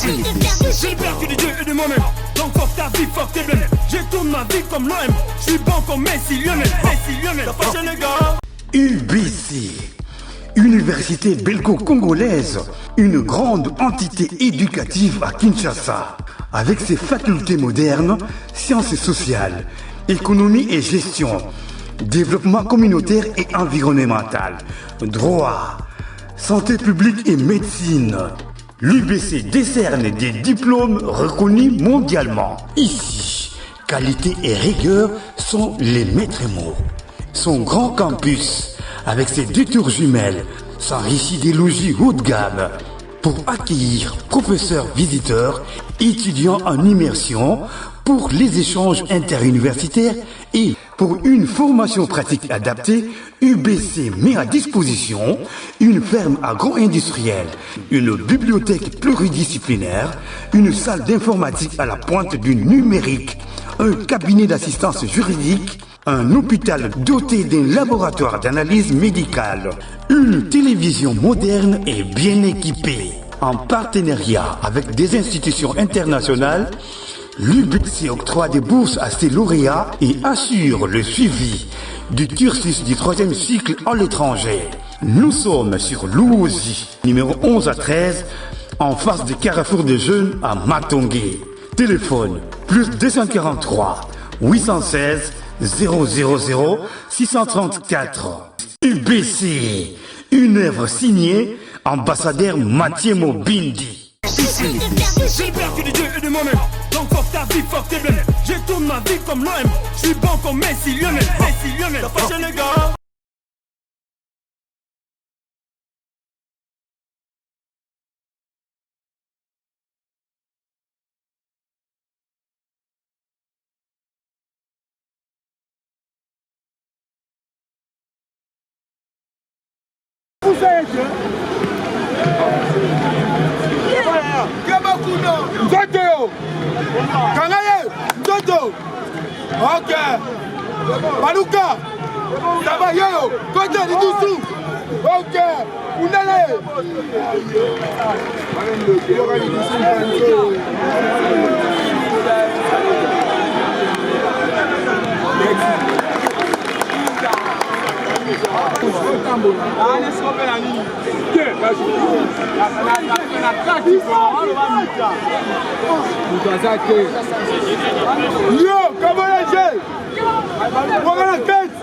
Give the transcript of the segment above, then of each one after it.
J'ai perdu de Dieu et de moi-même. Donc fuck ta vie, fuck tes blèmes. Je tourne ma vie comme l'OM. Je suis bon comme Messi, Lionel. T'as fâché les gars. UBC, Université belgo-congolaise, une grande entité éducative à Kinshasa, avec ses facultés modernes, sciences sociales, économie et gestion, développement communautaire et environnemental, droit, santé publique et médecine. L'UBC décerne des diplômes reconnus mondialement. Ici, qualité et rigueur sont les maîtres mots. Son grand campus, avec ses 2 tours jumelles, s'enrichit des logis haut de gamme pour accueillir professeurs visiteurs, étudiants en immersion, pour les échanges interuniversitaires et pour une formation pratique adaptée. UBC met à disposition une ferme agro-industrielle, une bibliothèque pluridisciplinaire, une salle d'informatique à la pointe du numérique, un cabinet d'assistance juridique, un hôpital doté d'un laboratoire d'analyse médicale, une télévision moderne et bien équipée. En partenariat avec des institutions internationales, l'UBC octroie des bourses à ses lauréats et assure le suivi du cursus du 3e cycle en l'étranger. Nous sommes sur Louzi, numéro 11 à 13, en face du Carrefour des Jeunes à Matongé. Téléphone plus 243 816 000 634. UBC, une œuvre signée ambassadeur Mathieu Mobindi. J'ai perdu de Dieu et de moi-même. Donc fuck ta vie, fuck tes blèmes. Je tourne ma vie comme l'OM. Je suis bon comme Messi, Lionel. T'as fâché les gars. Ok. Maluka. Ça va yo. Côté du dessous. Ok. Ounale. Yo, comment les jeux? Voilà la tête.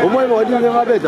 Au moins, ils m'ont dit que c'est ma bête.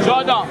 Jordan.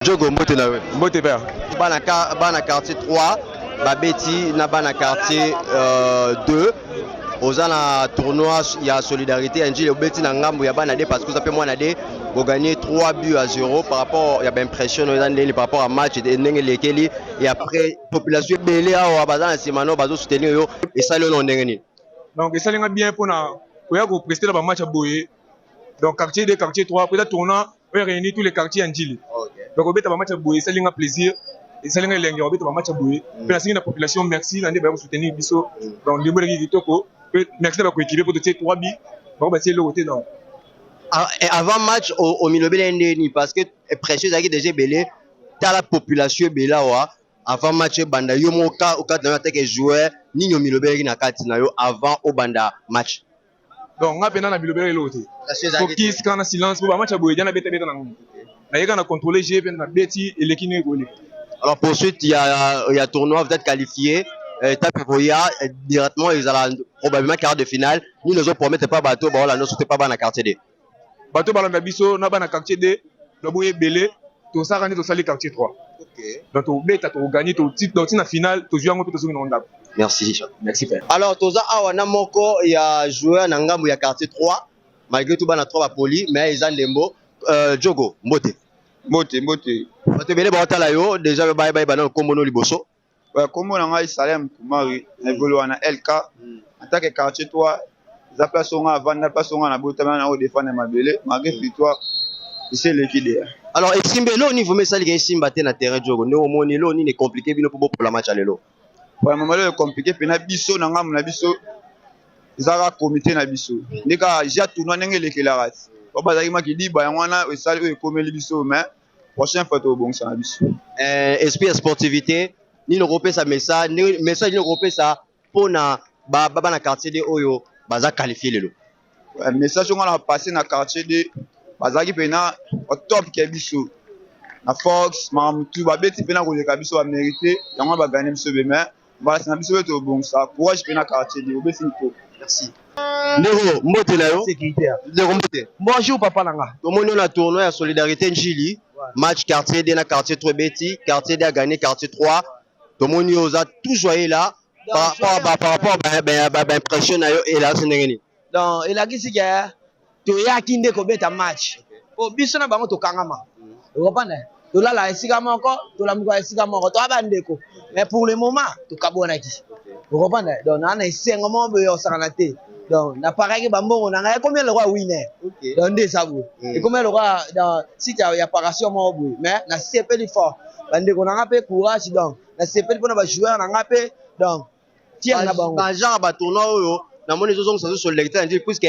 Jogo mbote na we. Mbote père. Bana quartier 3, Babeti na bana quartier 2. Oza na tournoi il y a solidarité Angie Obeti na ngambo ya bana de parce que ça peut moi na de gagner 3 buts à 0 par rapport il y a impression par rapport à match de ndenge lekeli et après population belé a bazana simano bazo soutenir yo et ça le ndenge ni. Donc ça linga bien pour na koya ko prester la match à boyer. Donc quartier 2 quartier 3 après la tournoi on réunit tous les quartiers Angie. Donc obeta ba match à boyer ça linga plaisir et ça linga lengi obeta ba match à boyer. Puis la signe la population merci na ba soutenir biso donc les boulets qui toko merci d'avoir équipé pour te 3 billes. Bon bah c'est le côté non. Avant match au Milobé Ndeni parce que précieux qui déjà belé dans la population belawa avant match banda yo moka au cadre de attaque joueur ni au Milobé na katina yo avant au banda match. Donc on a pendant na Milobé l'autre. Focus quand na silence pour match à boyer na beta beta na. Na yeka na contrôler GP na beti et l'équipe golé. Alors pour suite il y a tournoi peut-être qualifié directement ils allaient probablement quart de finale. Nous ne promettons pas bateau bah là nous c'était pas dans la quartier D. Bateau ballon d'abisso na bana quartier D, le boye belé, tout ça gagné tout ça les quartier 3. OK. Donc tu bête tu gagné tout titre dans la finale, tu joues en tout sur une. Merci. Merci père. Alors toza awana moko il y a joueur na ngambo ya quartier 3 malgré tout bana 3 ba poli mais ils ont lembo Jogo Mbote. Mbote. bato ebele baotala yo déjà bayeba bana kombono liboso. Kombo na ngai Salem Kumari na évolué na LK en tant que quartier 3 za place on a vendre place on a botama na o défendre mabele malgré victoire c'est l'équidé. Alors esimbe lo niveau mesali ke simba te na terrain jogo ne omoni lo ni ne compliqué bino pour la match alelo. Pour moment le compliqué pena biso na ngam na biso zara comité na biso ndika ja tournoi ndenge lekela rat ba bazaki makidi ba ngwana esali o komeli biso mais prochaine fois to bon ça na biso. Esprit sportivité ni le sa message ni le sa pona ba na quartier de oyo baza qualifier lelo. Message on a passé na quartier de bazaki pena au top ke biso na Fox mamutu ba beti pena ko leka biso a mérité yango ba gagner biso be mais voilà c'est na biso to bon ça courage pena quartier de obesi to. Merci. Ndeko mbote na yo sécurité. Ndeko mbote. Bonjour papa nanga. Tomoni on a tournoi à solidarité Njili. Match quartier D na quartier 3 Beti, quartier D a gagné quartier 3. Tomoni oza tout joyeux là par rapport à impression na yo et là c'est ndengeni. Donc il a dit que to ya kinde ko beta match. O biso na bango to kangama. Vous comprenez? To la la esika moko, to la muka esika moko, to abandeko. Mais pour le moment, to kabonaki. Vous comprenez? Donc on a esengo mo be o sakanate. Donc na pareil que bambo na nga combien le roi winner. Donc ndé ça vous. Et combien le roi dans si il y a paration mo boui. Mais na CP li fort. Bandeko na nga pe courage donc. Na CP pour na joueur na nga pe donc tiens na bango. Ba genre ba tournoi oyo na moni zozong sa sur lecteur ndi puisque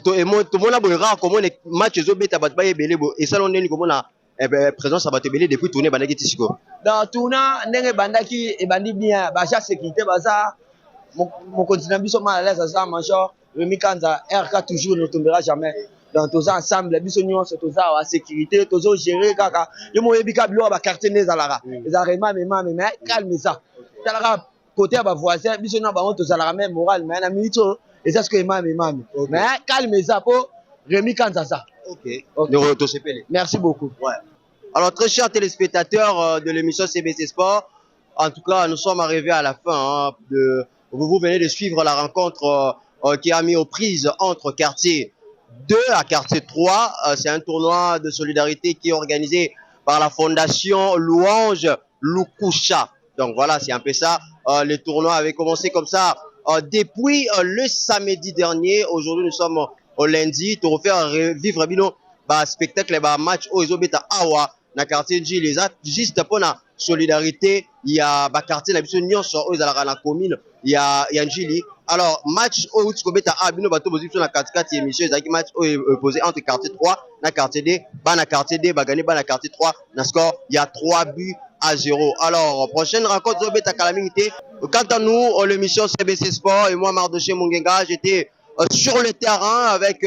tout le monde a besoin comment les matchs zo beta bat ba ebele bo et ça l'on est comment na présence à batebele depuis tourner bandaki tisiko. Dans tourna ndenge bandaki e bandi bien ba cha sécurité baza mon continent biso mal à l'aise ça major Remy Kanza RK toujours ne tombera jamais. Dans tous ensemble biso nyonso toza à sécurité tozo gérer kaka yo mo yebika bilo ba quartier nezalara ezarema mais calme ça. Talara côté ba voisin biso na ba on tozala même moral mais na minito et ça ce que mami mais calme ça pour Remy Kanza ça. OK. Merci beaucoup. Ouais. Alors très chers téléspectateurs de l'émission CBC Sport, en tout cas nous sommes arrivés à la fin vous venez de suivre la rencontre qui a mis aux prises entre quartier 2 à quartier 3. C'est un tournoi de solidarité qui est organisé par la fondation Louange Lukusha. Donc voilà, c'est un peu ça. Le tournoi avait commencé comme ça depuis le samedi dernier. Aujourd'hui, nous sommes au lundi. Pour refaire vivre bino spectacle, match au Izobeta Awa na quartier Njili. Juste pour la solidarité, il y a quartier na biso nyonso au Izalaka na commune, il y a Njili. Alors match au Izobeta A bino bato bozi na 4 émission, ezaki match opposé entre quartier 3 na quartier D, na quartier D gagné na quartier 3 na score, il y a 3-0. Alors prochaine rencontre Izobeta Calamité. Quant à nous, l'émission CBC Sport et moi Mardoché Mungenga, j'étais sur le terrain avec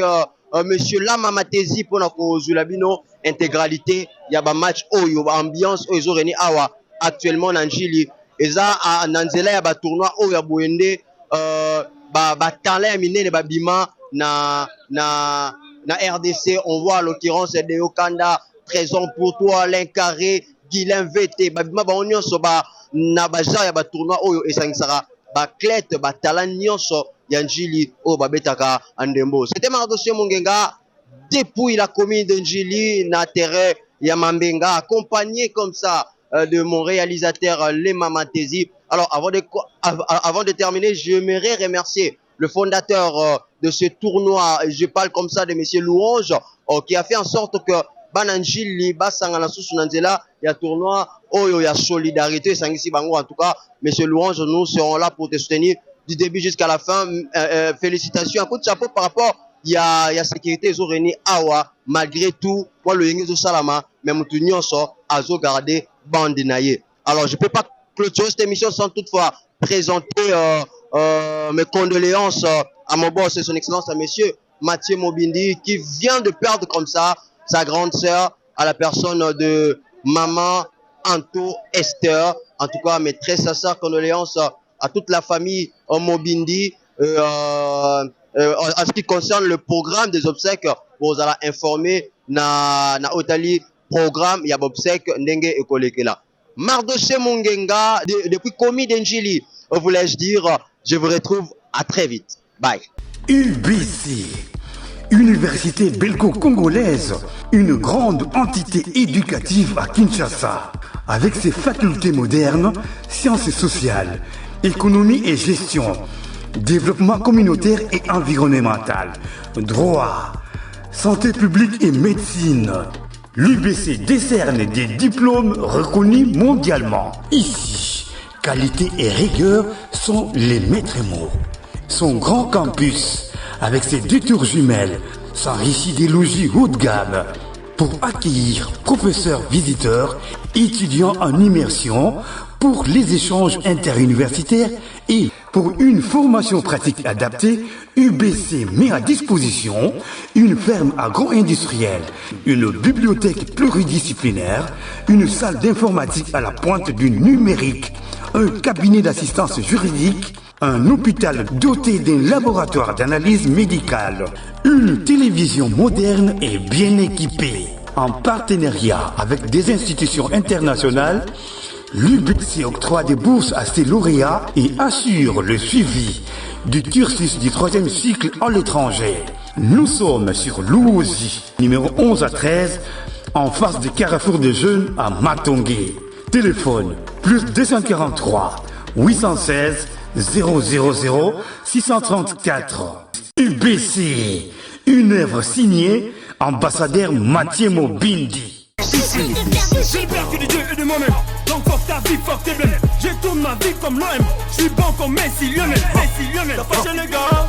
monsieur Lama Matezi pour notre Zulabino intégralité. Il y a un match oyo ambiance oyo reni awa actuellement na Njili eza na nzela ya ba tournoi oyo boende ba talent minene ba bima na RDC. On voit à l'occurrence de Okanda, Trésor pour toi, l'Incarré, Guilain VT ba bima ba onyoso ba na baza ya ba tournoi oyo esangisaka ba clete ba talent nyonso ya Njili o babetaka andembo. C'était Mardoché Mungenga depuis la commune de Njili na terrain ya Mambenga, accompagné comme ça de mon réalisateur Lema Matezi. Alors avant de terminer, j'aimerais remercier le fondateur de ce tournoi, je parle comme ça de monsieur Louange, qui a fait en sorte que Bananjili basangana susu nanzela ya tournoi oyo ya solidarité sangisi bango. En tout cas, monsieur Louange, nous serons là pour te soutenir du début jusqu'à la fin. Félicitations, un coup de chapeau par rapport il y a sécurité Zoreni Awa malgré tout moi le yengezo salama même tout nyonso azo garder bande naye. Alors je peux pas clôturer cette émission sans toutefois présenter mes condoléances à mon boss et son excellence à monsieur Mathieu Mobindi qui vient de perdre comme ça sa grande sœur à la personne de maman Anto Esther. En tout cas mes très sincères condoléances à toute la famille Mobindi. En ce qui concerne le programme des obsèques, vous allez informer na Otali programme il y a obsèques ndenge ekolekela. Mardoché Mungenga depuis Komi d'Enjili, voulais-je dire, je vous retrouve à très vite. Bye. UBC, Université belgo-congolaise, une grande entité éducative à Kinshasa, avec ses facultés modernes, sciences sociales, économie et gestion, développement communautaire et environnemental, droit, santé publique et médecine. L'UBC décerne des diplômes reconnus mondialement. Ici, qualité et rigueur sont les maîtres mots. Son grand campus, avec ses 2 tours jumelles, s'enrichit des logis haut de gamme pour accueillir professeurs visiteurs, étudiants en immersion, pour les échanges interuniversitaires et pour une formation pratique adaptée. UBC met à disposition une ferme agro-industrielle, une bibliothèque pluridisciplinaire, une salle d'informatique à la pointe du numérique, un cabinet d'assistance juridique, un hôpital doté d'un laboratoire d'analyse médicale, une télévision moderne et bien équipée. En partenariat avec des institutions internationales, l'UBC octroie des bourses à ses lauréats et assure le suivi du cursus du 3e cycle à l'étranger. Nous sommes sur Louosi, numéro 11 à 13, en face du Carrefour des Jeunes à Matongé. Téléphone plus 243 816 000 634. UBC, une œuvre signée ambassadeur Mathieu Mobindi. J'ai perdu de Dieu et de moi-même. Donc fuck ta vie, fuck tes blèmes. Je tourne ma vie comme l'OM. Je suis bon comme Messi, Lionel. Messi, Lionel. T'as fâché les gars.